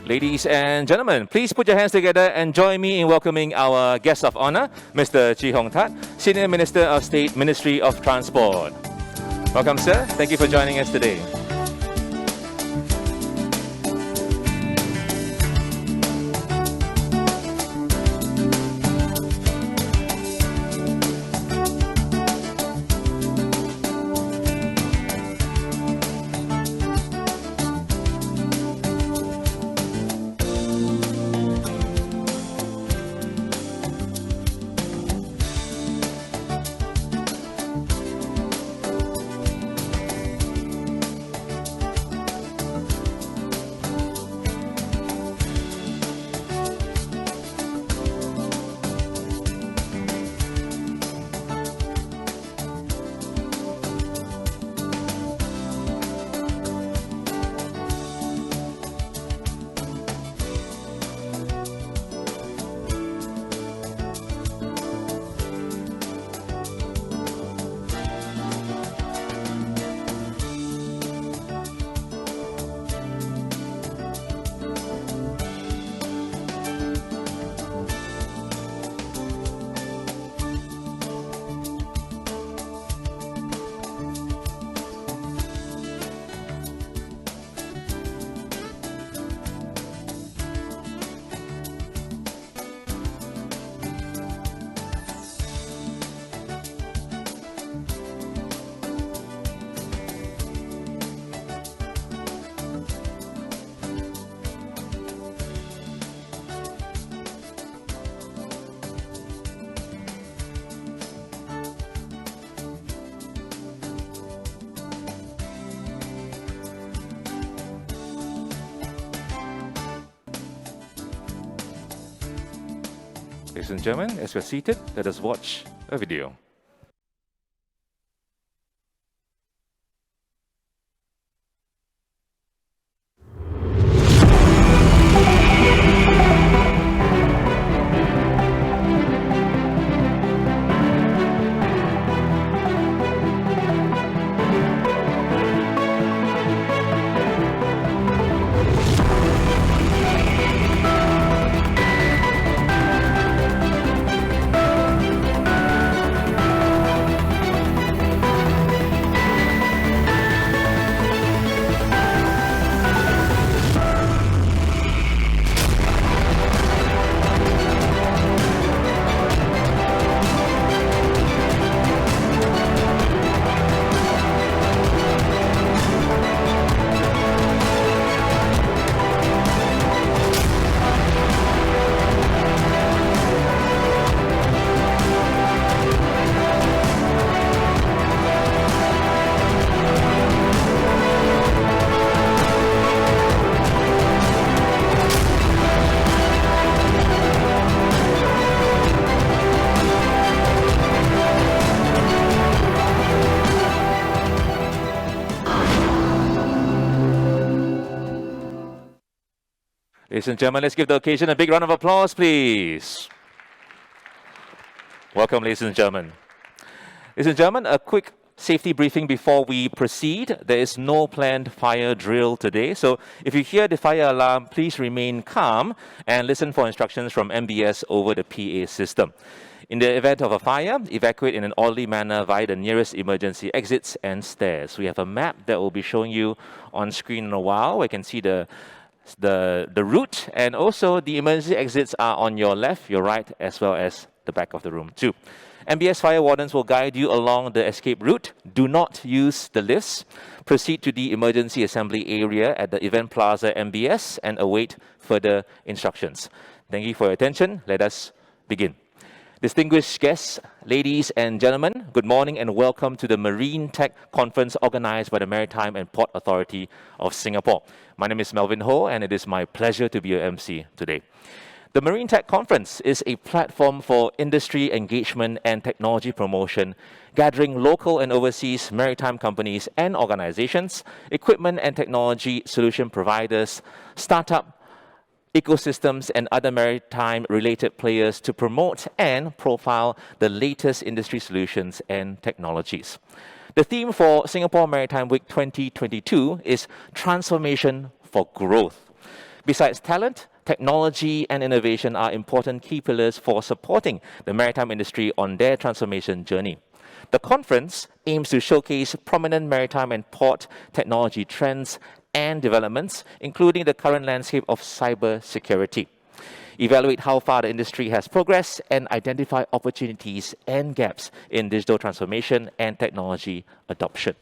Ladies and gentlemen, please put your hands together and join me in welcoming our guest of honor, Mr. Chee Senior Minister of State, Ministry of Transport. Welcome, sir. Thank you for joining us today. Ladies and gentlemen, as we're seated, let us watch a video. Ladies and gentlemen, let's give the occasion a big round of applause, please. Welcome, ladies and gentlemen. Ladies and gentlemen, a quick safety briefing before we proceed. There is no planned fire drill today, so if you hear the fire alarm, please remain calm and listen for instructions from MBS over the PA system. In the event of a fire, evacuate in an orderly manner via the nearest emergency exits and stairs. We have a map that will be showing you on screen in a while. We can see the route, and also the emergency exits are on your left, your right, as well as the back of the room too. MBS fire wardens will guide you along the escape route. Do not use the lifts. Proceed to the emergency assembly area at the Event Plaza MBS and await further instructions. Thank you for your attention. Let us begin. Distinguished guests, ladies and gentlemen, good morning and welcome to the MarineTech conference organized by the Maritime and Port Authority of Singapore. My name is Melvin Ho, and it is my pleasure to be your MC today. The MarineTech conference is a platform for industry engagement and technology promotion, gathering local and overseas maritime companies and organizations, equipment and technology solution providers, startup ecosystems, and other maritime-related players to promote and profile the latest industry solutions and technologies. The theme for Singapore Maritime Week 2022 is Transformation for Growth. Besides talent, technology and innovation are important key pillars for supporting the maritime industry on their transformation journey. The conference aims to showcase prominent maritime and port technology trends and developments, including the current landscape of cyber security, evaluate how far the industry has progressed, and identify opportunities and gaps in digital transformation and technology adoption.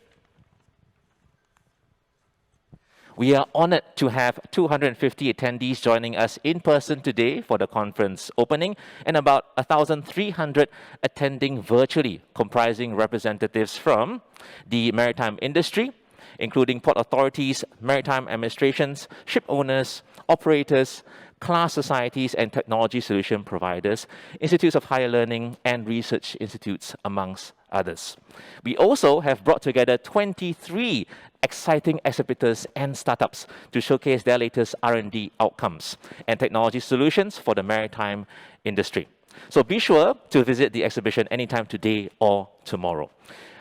We are honored to have 250 attendees joining us in person today for the conference opening and about 1,300 attending virtually, comprising representatives from the maritime industry, including port authorities, maritime administrations, ship owners, operators, class societies and technology solution providers, institutes of higher learning and research institutes, amongst others. We also have brought together 23 exciting exhibitors and startups to showcase their latest R&D outcomes and technology solutions for the maritime industry. So be sure to visit the exhibition anytime today or tomorrow.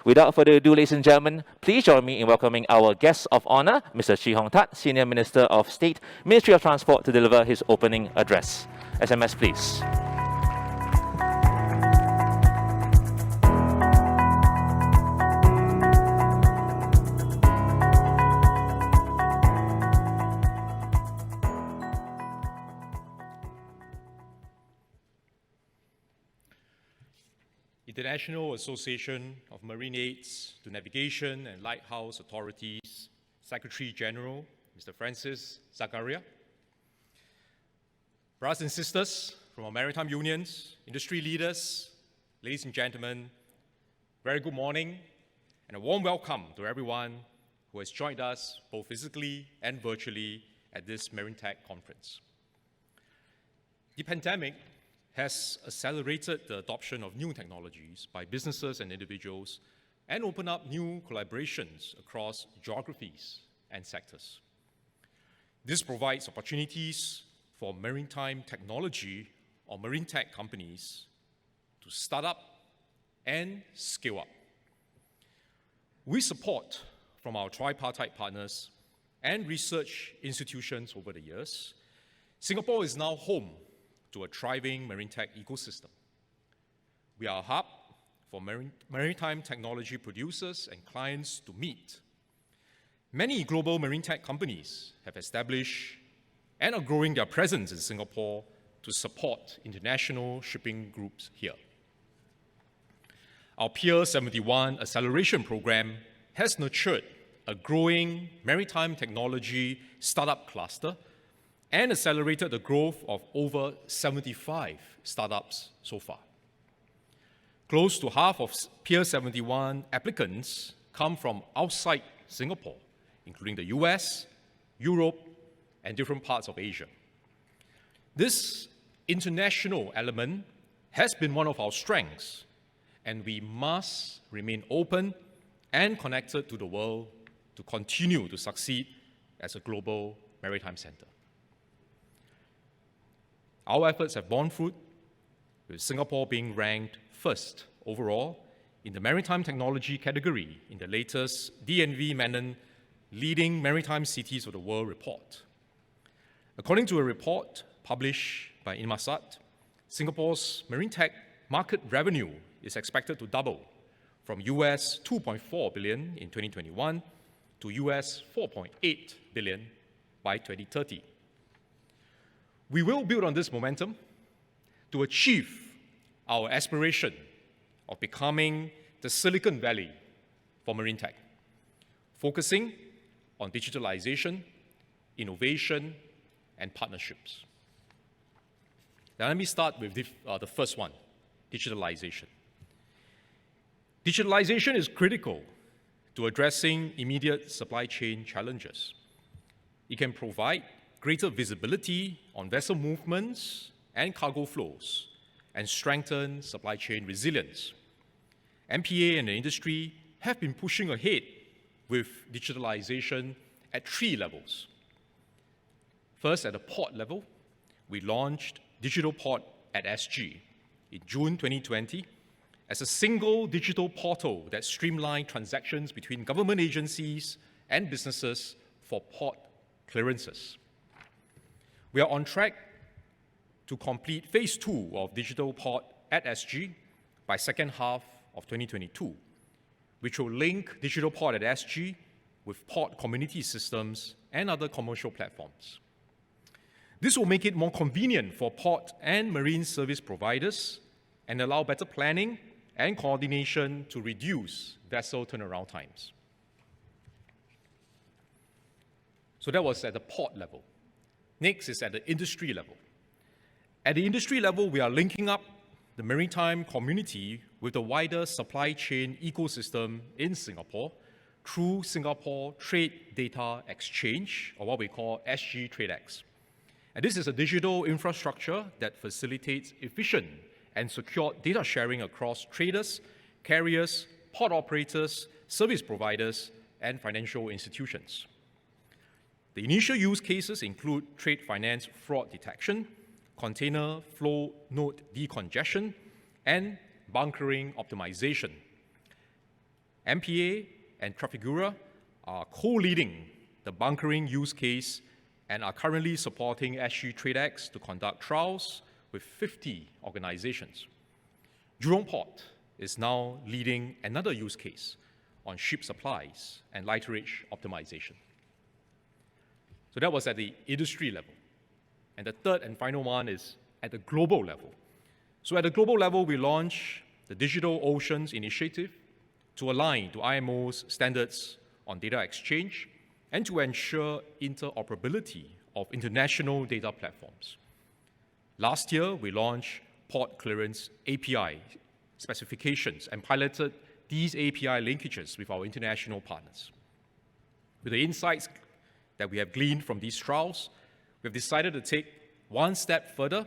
Without further ado, ladies and gentlemen, please join me in welcoming our guest of honor, Mr. Chee Tat, Senior Minister of State, Ministry of Transport, to deliver his opening address. SMS, please. International Association of Marine Aids to Navigation and Lighthouse Authorities, Secretary General, Mr. Francis Zakaria. Brothers and sisters from our maritime unions, industry leaders, ladies and gentlemen, very good morning and a warm welcome to everyone who has joined us both physically and virtually at this MarineTech conference. The pandemic has accelerated the adoption of new technologies by businesses and individuals and opened up new collaborations across geographies and sectors. This provides opportunities for maritime technology or marine tech companies to start up and scale up. We support from our tripartite partners and research institutions over the years. Singapore is now home to a thriving marine tech ecosystem. We are a hub for maritime technology producers and clients to meet. Many global marine tech companies have established and are growing their presence in Singapore to support international shipping groups here. Our Pier 71 acceleration program has nurtured a growing maritime technology startup cluster and accelerated the growth of over 75 startups so far. Close to half of Pier 71 applicants come from outside Singapore, including the US, Europe, and different parts of Asia. This international element has been one of our strengths, and we must remain open and connected to the world to continue to succeed as a global maritime center. Our efforts have borne fruit, with Singapore being ranked first overall in the maritime technology category in the latest DNV Menon Leading Maritime Cities of the World report. According to a report published by Inmarsat, Singapore's marine tech market revenue is expected to double from US $2.4 billion in 2021 to US $4.8 billion by 2030. We will build on this momentum to achieve our aspiration of becoming the Silicon Valley for marine tech, focusing on digitalization, innovation, and partnerships. Now let me start with the first one, digitalization. Digitalization is critical to addressing immediate supply chain challenges. It can provide greater visibility on vessel movements and cargo flows, and strengthen supply chain resilience. MPA and the industry have been pushing ahead with digitalization at 3 levels. First, at the port level, we launched Digital Port at SG in June 2020 as a single digital portal that streamlined transactions between government agencies and businesses for port clearances. We are on track to complete phase 2 of digital port at SG by second half of 2022, which will link digital port at SG with port community systems and other commercial platforms. This will make it more convenient for port and marine service providers and allow better planning and coordination to reduce vessel turnaround times. So that was at the port level. Next is at the industry level. At the industry level, we are linking up the maritime community with the wider supply chain ecosystem in Singapore through Singapore Trade Data Exchange, or what we call SG TradeX. And this is a digital infrastructure that facilitates efficient and secure data sharing across traders, carriers, port operators, service providers, and financial institutions. The initial use cases include trade finance fraud detection, container flow node decongestion, and bunkering optimization. MPA and Trafigura are co-leading the bunkering use case and are currently supporting SG TradeX to conduct trials with 50 organizations. Jurong Port is now leading another use case on ship supplies and lighterage optimization. So that was at the industry level. And the third and final one is at the global level. So at the global level, we launched the Digital Oceans Initiative to align to IMO's standards on data exchange and to ensure interoperability of international data platforms. Last year, we launched port clearance API specifications and piloted these API linkages with our international partners. With the insights that we have gleaned from these trials, we've decided to take one step further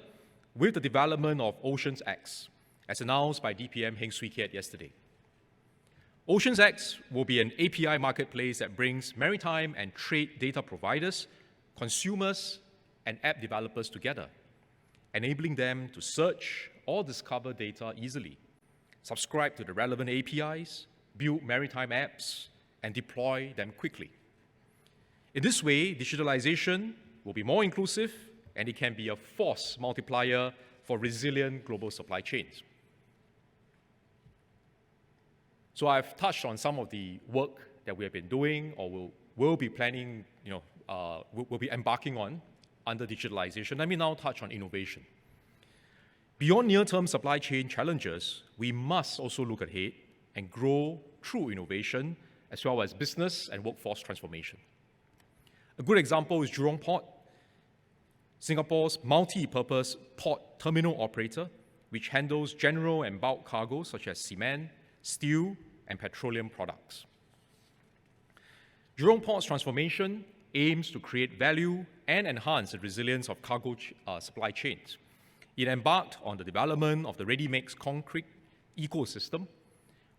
with the development of Oceans X, as announced by DPM Heng Swee Keat yesterday. Oceans X will be an API marketplace that brings maritime and trade data providers, consumers, and app developers together, enabling them to search or discover data easily, subscribe to the relevant APIs, build maritime apps, and deploy them quickly. In this way, digitalization will be more inclusive, and it can be a force multiplier for resilient global supply chains. So I've touched on some of the work that we have been doing or will be planning, will be embarking on under digitalization. Let me now touch on innovation. Beyond near-term supply chain challenges, we must also look ahead and grow through innovation as well as business and workforce transformation. A good example is Jurong Port, Singapore's multi-purpose port terminal operator, which handles general and bulk cargo such as cement, steel, and petroleum products. Jurong Port's transformation aims to create value and enhance the resilience of cargo supply chains. It embarked on the development of the ready-mix concrete ecosystem,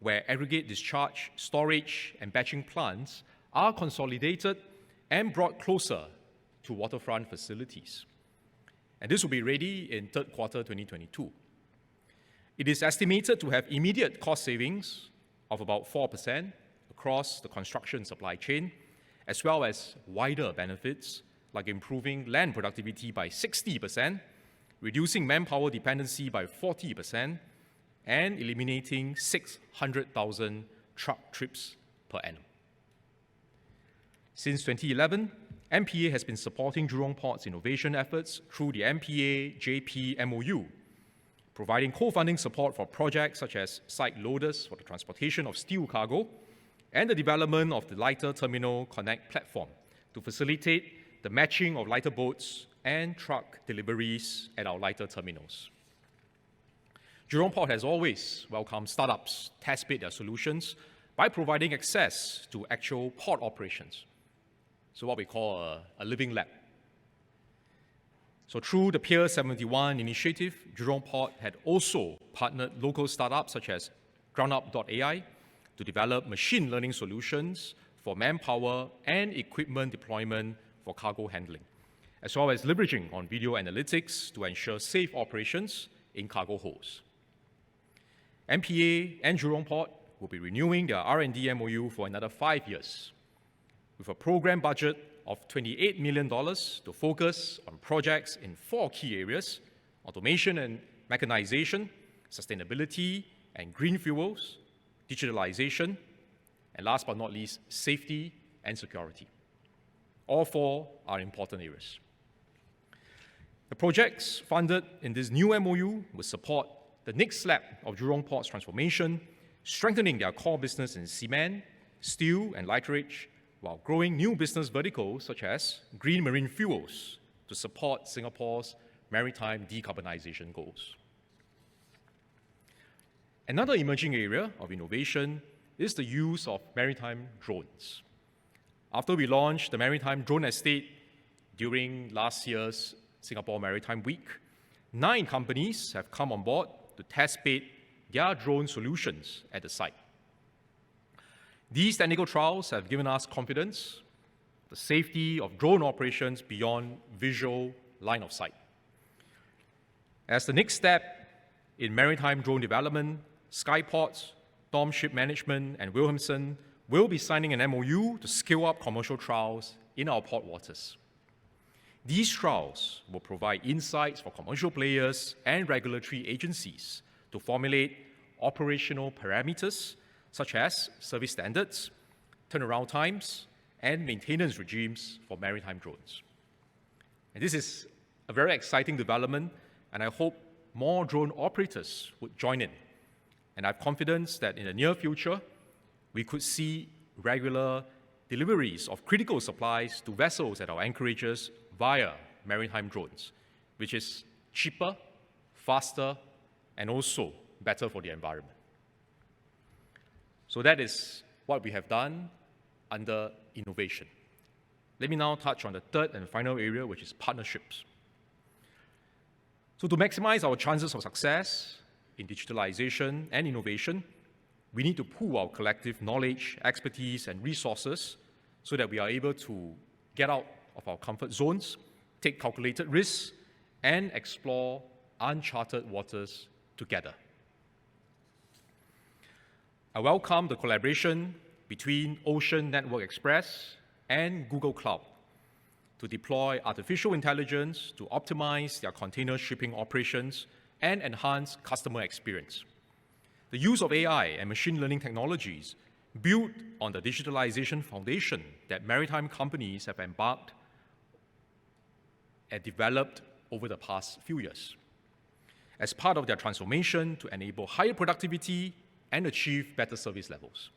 where aggregate discharge, storage, and batching plants are consolidated and brought closer to waterfront facilities. And this will be ready in third quarter 2022. It is estimated to have immediate cost savings of about 4% across the construction supply chain, as well as wider benefits like improving land productivity by 60%, reducing manpower dependency by 40%, and eliminating 600,000 truck trips per annum. Since 2011, MPA has been supporting Jurong Port's innovation efforts through the MPA-JP MOU, providing co-funding support for projects such as site loaders for the transportation of steel cargo and the development of the Lighter Terminal Connect platform to facilitate the matching of lighter boats and truck deliveries at our lighter terminals. Jurong Port has always welcomed startups test-bid their solutions by providing access to actual port operations, so what we call a living lab. So through the Pier 71 initiative, Jurong Port had also partnered local startups such as GroundUp.ai to develop machine learning solutions for manpower and equipment deployment for cargo handling, as well as leveraging on video analytics to ensure safe operations in cargo holds. MPA and Jurong Port will be renewing their R&D MOU for another 5 years, with a program budget of $28 million to focus on projects in 4 key areas: automation and mechanization, sustainability and green fuels, digitalization, and last but not least, safety and security. All 4 are important areas. The projects funded in this new MOU will support the next lap of Jurong Port's transformation, strengthening their core business in cement, steel, and lighterage, while growing new business verticals such as green marine fuels to support Singapore's maritime decarbonization goals. Another emerging area of innovation is the use of maritime drones. After we launched the Maritime Drone Estate during last year's Singapore Maritime Week, 9 companies have come on board to test bed their drone solutions at the site. These technical trials have given us confidence in the safety of drone operations beyond visual line of sight. As the next step in maritime drone development, Skyports, Dom Ship Management, and Wilhelmsen will be signing an MOU to scale up commercial trials in our port waters. These trials will provide insights for commercial players and regulatory agencies to formulate operational parameters such as service standards, turnaround times, and maintenance regimes for maritime drones. And this is a very exciting development, and I hope more drone operators would join in. And I have confidence that in the near future, we could see regular deliveries of critical supplies to vessels at our anchorages via maritime drones, which is cheaper, faster, and also better for the environment. So that is what we have done under innovation. Let me now touch on the third and final area, which is partnerships. So to maximize our chances of success in digitalization and innovation, we need to pool our collective knowledge, expertise, and resources so that we are able to get out of our comfort zones, take calculated risks, and explore uncharted waters together. I welcome the collaboration between Ocean Network Express and Google Cloud to deploy artificial intelligence to optimize their container shipping operations and enhance customer experience. The use of AI and machine learning technologies built on the digitalization foundation that maritime companies have embarked and developed over the past few years as part of their transformation to enable higher productivity and achieve better service levels.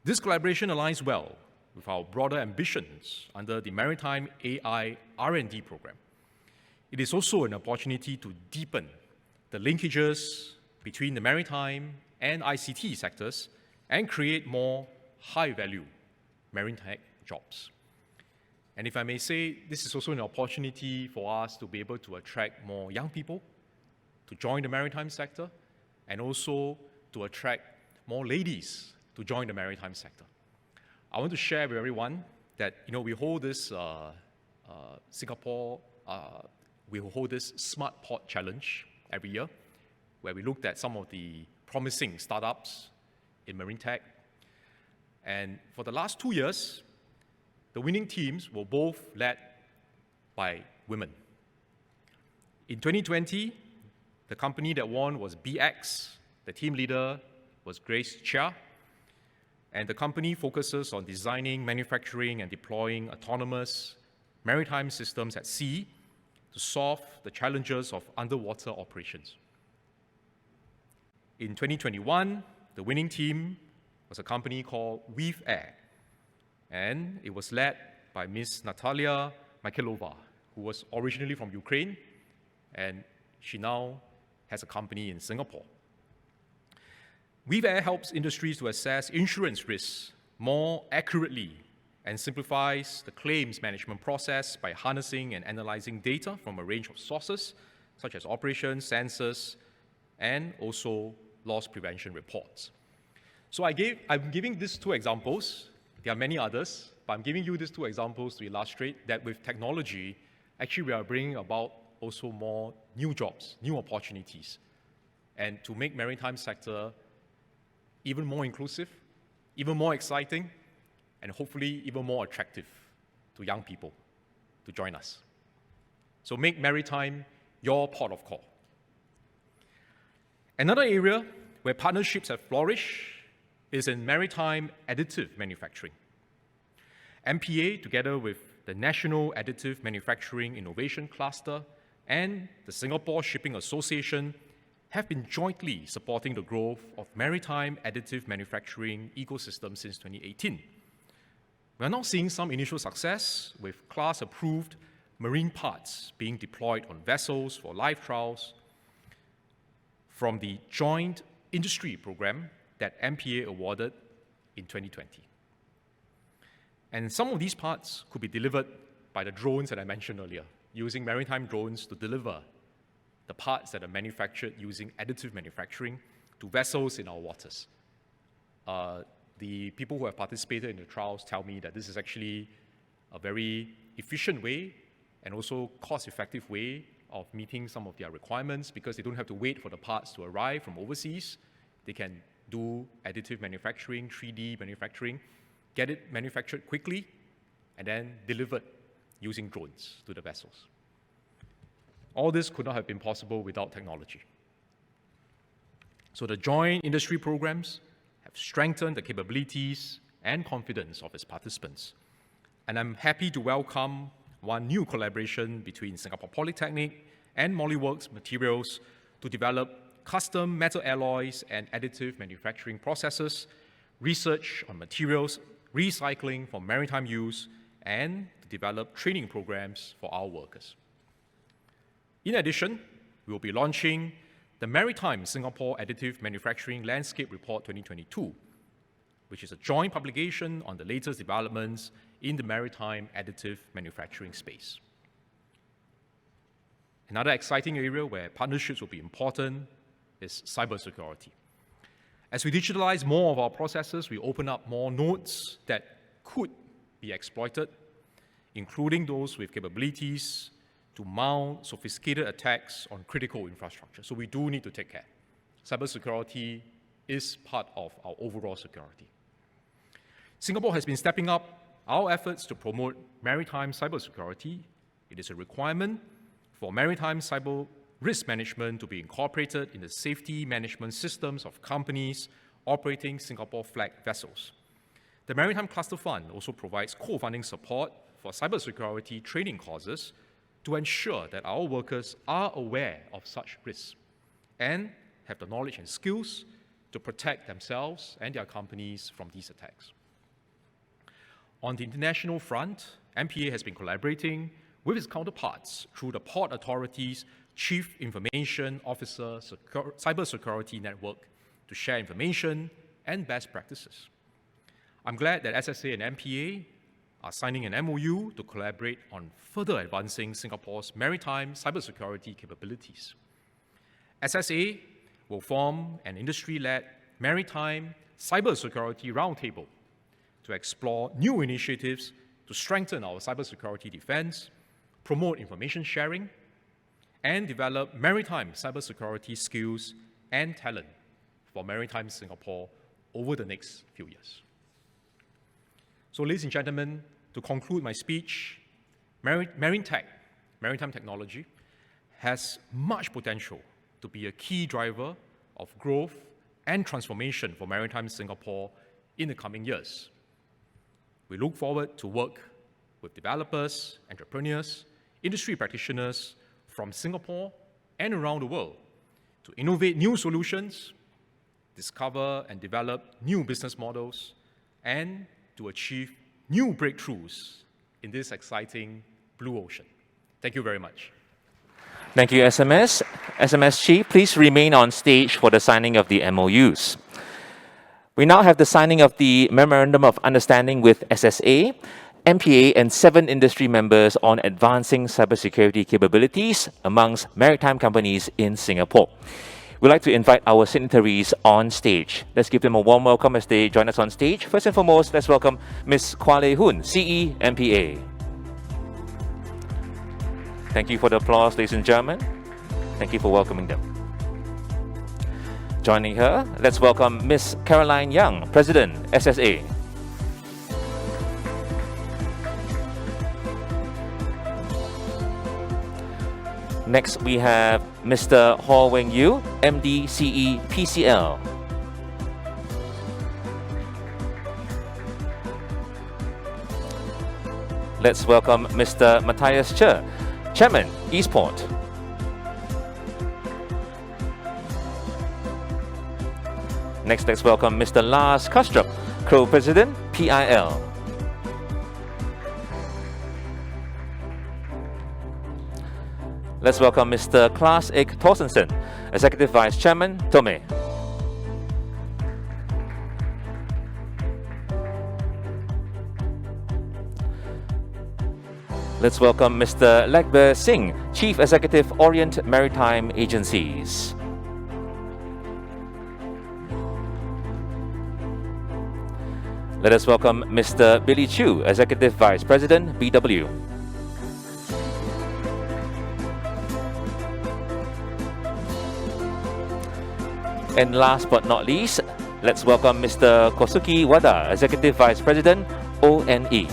This collaboration aligns well with our broader ambitions under the Maritime AI R&D program. It is also an opportunity to deepen the linkages between the maritime and ICT sectors and create more high-value MarineTech jobs. And if I may say, this is also an opportunity for us to be able to attract more young people to join the maritime sector and also to attract more ladies to join the maritime sector. I want to share with everyone that we hold this we hold this Smart Port Challenge every year, where we looked at some of the promising startups in MarineTech. And for the last 2 years, the winning teams were both led by women. In 2020, the company that won was BX. The team leader was Grace Chee, and the company focuses on designing, manufacturing, and deploying autonomous maritime systems at sea to solve the challenges of underwater operations. In 2021, the winning team was a company called Weave Air, and it was led by Ms. Natalia Mikhailova, who was originally from Ukraine, and she now has a company in Singapore. Weave Air helps industries to assess insurance risks more accurately and simplifies the claims management process by harnessing and analyzing data from a range of sources, such as operations, sensors, and also loss prevention reports. So I'm giving these 2 examples. There are many others, but I'm giving you these 2 examples to illustrate that with technology, actually we are bringing about also more new jobs, new opportunities, and to make maritime sector even more inclusive, even more exciting, and hopefully even more attractive to young people to join us. So make maritime your port of call. Another area where partnerships have flourished is in maritime additive manufacturing. MPA, together with the National Additive Manufacturing Innovation Cluster and the Singapore Shipping Association, have been jointly supporting the growth of maritime additive manufacturing ecosystem since 2018. We are now seeing some initial success with class-approved marine parts being deployed on vessels for live trials from the joint industry program that MPA awarded in 2020. And some of these parts could be delivered by the drones that I mentioned earlier, using maritime drones to deliver the parts that are manufactured using additive manufacturing to vessels in our waters. The people who have participated in the trials tell me that this is actually a very efficient way and also cost-effective way of meeting some of their requirements, because they don't have to wait for the parts to arrive from overseas. They can do additive manufacturing, 3D manufacturing, get it manufactured quickly, and then delivered using drones to the vessels. All this could not have been possible without technology. So the joint industry programs have strengthened the capabilities and confidence of its participants. And I'm happy to welcome one new collaboration between Singapore Polytechnic and Molyworks Materials to develop custom metal alloys and additive manufacturing processes, research on materials recycling for maritime use, and to develop training programs for our workers. In addition, we will be launching the Maritime Singapore Additive Manufacturing Landscape Report 2022, which is a joint publication on the latest developments in the maritime additive manufacturing space. Another exciting area where partnerships will be important is cybersecurity. As we digitalize more of our processes, we open up more nodes that could be exploited, including those with capabilities to mount sophisticated attacks on critical infrastructure. So we do need to take care. Cybersecurity is part of our overall security. Singapore has been stepping up our efforts to promote maritime cybersecurity. It is a requirement for maritime cyber risk management to be incorporated in the safety management systems of companies operating Singapore-flagged vessels. The Maritime Cluster Fund also provides co-funding support for cybersecurity training courses to ensure that our workers are aware of such risks and have the knowledge and skills to protect themselves and their companies from these attacks. On the international front, MPA has been collaborating with its counterparts through the Port Authority's Chief Information Officer Cybersecurity Network to share information and best practices. I'm glad that SSA and MPA are signing an MOU to collaborate on further advancing Singapore's maritime cybersecurity capabilities. SSA will form an industry-led maritime cybersecurity roundtable to explore new initiatives to strengthen our cybersecurity defense, promote information sharing, and develop maritime cybersecurity skills and talent for Maritime Singapore over the next few years. So, ladies and gentlemen, to conclude my speech, MarineTech, maritime technology, has much potential to be a key driver of growth and transformation for Maritime Singapore in the coming years. We look forward to work with developers, entrepreneurs, industry practitioners from Singapore and around the world to innovate new solutions, discover and develop new business models, and to achieve new breakthroughs in this exciting blue ocean. Thank you very much. Thank you, SMS. SMS Chee, please remain on stage for the signing of the MOUs. We now have the signing of the Memorandum of Understanding with SSA, MPA, and 7 industry members on advancing cybersecurity capabilities amongst maritime companies in Singapore. We'd like to invite our signatories on stage. Let's give them a warm welcome as they join us on stage. First and foremost, let's welcome Ms. Kwa Lei Hoon, CE, MPA. Thank you for the applause, ladies and gentlemen. Thank you for welcoming them. Joining her, let's welcome Ms. Caroline Young, President, SSA. Next, we have Mr. Ho Weng Yu, MD, CE, PCL. Let's welcome Mr. Matthias Chee, Chairman, Eastport. Next, let's welcome Mr. Lars Kastrup, Co-President, PIL. Let's welcome Mr. Klaas Erik Torstensen, Executive Vice Chairman, Tome. Let's welcome Mr. Lagbir Singh, Chief Executive, Orient Maritime Agencies. Let us welcome Mr. Billy Chu, Executive Vice President, BW. And last but not least, let's welcome Mr. Kosuke Wada, Executive Vice President, ONE.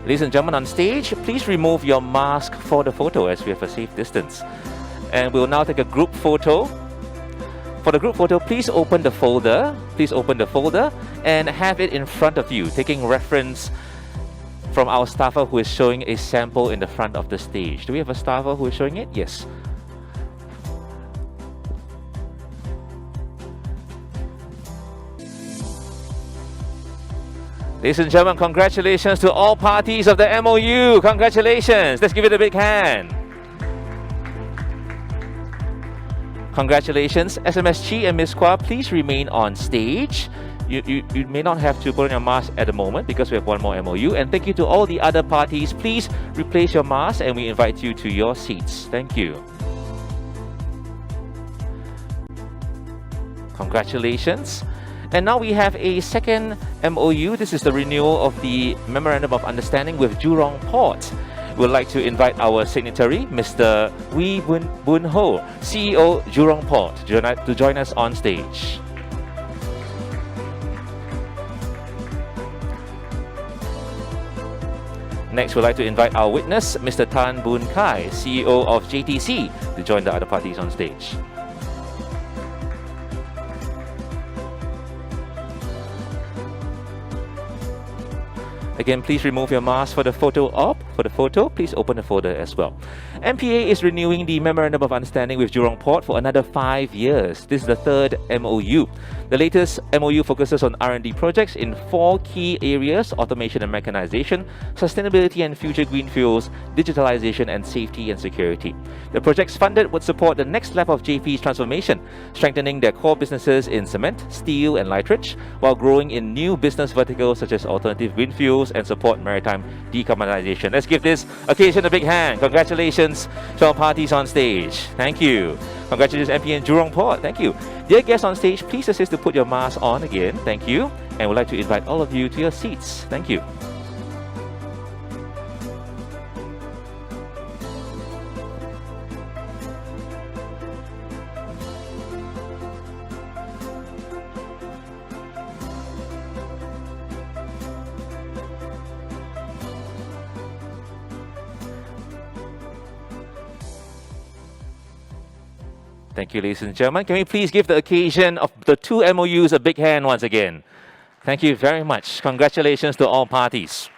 Ladies and gentlemen on stage, please remove your mask for the photo as we have a safe distance. And we'll now take a group photo. For the group photo, please open the folder. Please open the folder and have it in front of you, taking reference from our staffer who is showing a sample in the front of the stage. Do we have a staffer who is showing it? Yes. Ladies and gentlemen, congratulations to all parties of the MOU. Congratulations. Let's give it a big hand. Congratulations. SMS Chee and Ms. Kwa, please remain on stage. You may not have to put on your mask at the moment because we have one more MOU. And thank you to all the other parties. Please replace your mask and we invite you to your seats. Thank you. Congratulations. And now we have a second MOU. This is the renewal of the Memorandum of Understanding with Jurong Port. We'd like to invite our signatory, Mr. Wee Boon Ho, CEO Jurong Port, to join us on stage. Next, we'd like to invite our witness, Mr. Tan Boon Kai, CEO of JTC, to join the other parties on stage. Again, please remove your mask for the photo op. For the photo, please open the folder as well. MPA is renewing the Memorandum of Understanding with Jurong Port for another 5 years. This is the third MOU. The latest MOU focuses on R&D projects in 4 key areas: automation and mechanization, sustainability and future green fuels, digitalization, and safety and security. The projects funded would support the next level of JP's transformation, strengthening their core businesses in cement, steel, and lighterage, while growing in new business verticals such as alternative green fuels and support maritime decarbonization. Let's give this occasion a big hand. Congratulations to our parties on stage. Thank you. Congratulations, MP and Jurong Port. Thank you. Dear guests on stage, please assist to put your mask on again. Thank you. And we'd like to invite all of you to your seats. Thank you. Thank you, ladies and gentlemen. Can we please give the occasion of the 2 MOUs a big hand once again? Thank you very much. Congratulations to all parties.